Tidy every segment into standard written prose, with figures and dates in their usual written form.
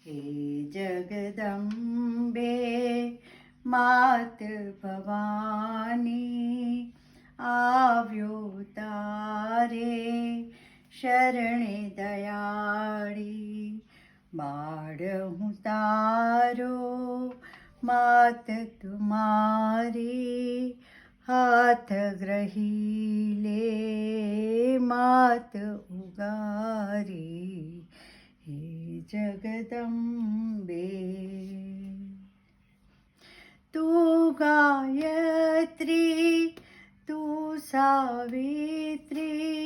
हे जगदम्बे मात भवानी આવ્યો તારે શરણે દયાળી બાળ હું તારો માત તુમારી હાથ ગ્રહી લે માત ઉગારી હે જગદમ્બે તું ગાયત્રી તું સાવિત્રી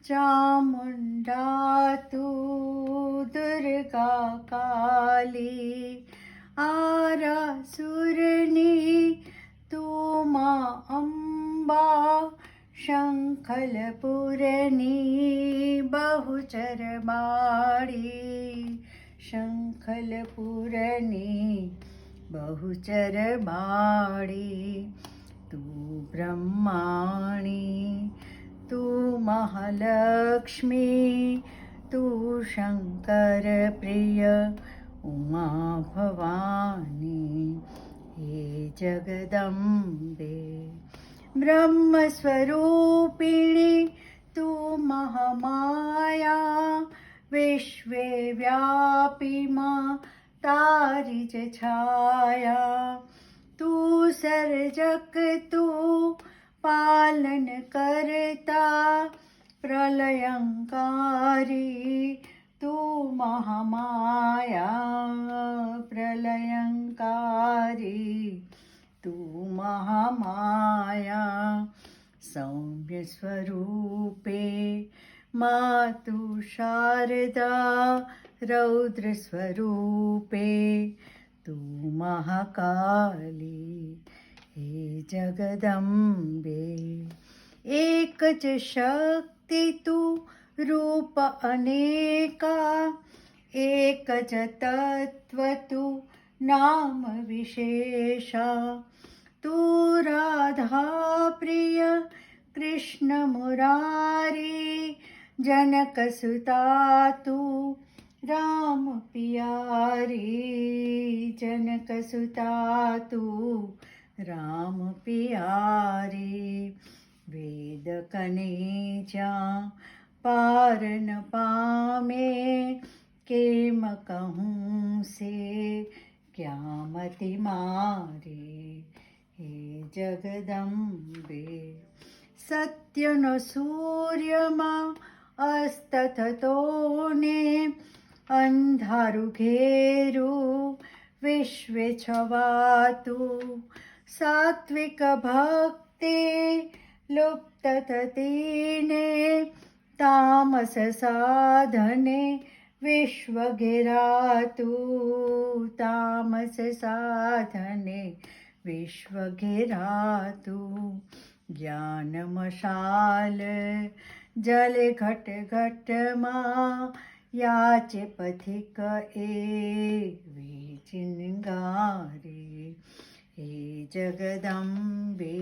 ચામુંડા તું દુર્ગા કાલી આરાસુરની તું માં અંબા શંખલપુરની બહુચર બાળી શંખલપુરની બહુચર બાળી તું બ્રહ્માણી તું મહાલક્ષ્મી તું શંકર પ્રિય ઉમા ભવાની હે જગદમ્બે બ્રહ્મ સ્વરૂપિણી તું મહામાયા વિશ્વે વ્યાપીમાં તારી જ છાયા તું સર્જક તું પાલન કરતા પ્રલયંકારી તું મહામાયા પ્રલયંકારી તું મહામાયા સૌમ્ય સ્વરૂપે મા તું શારદા રૌદ્ર સ્વરૂપે તું મહાકાલી હે જગદમ્બે એક જ શક્તિ તું રૂપ અનેકા એક જ તત્વ તું નામ વિશેષા તું રાધા પ્રિય કૃષ્ણ મુરારી જનક સુતા તું રામ પિયારી જનક સુતા તું રામ પિયારી વેદ કને જ્યાં પાર ન પામે કેમ કહું સે ક્યાં મતિ મારી હે જગદમ્બે સત્યનો સૂર્યમાં અસ્ત થતો ને અંધારું ઘેરું વિશ્વે છવાતું સાત્વિક ભક્તિ લુપ્ત થતી ને તામસ સાધને વિશ્વ ઘેરાતું તામસ સાધને વિશ્વ ઘેરાતું જ્ઞાન મશાલ જલે ઘટ ઘટમાં યાચે પથિક એવી ચિનગારી હે જગદમ્બે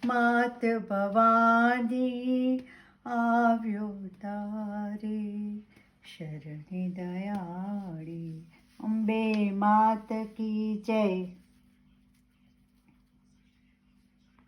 માત ભવાની આવ્યો તારે શરણે દયાળી અંબે માત કી જય.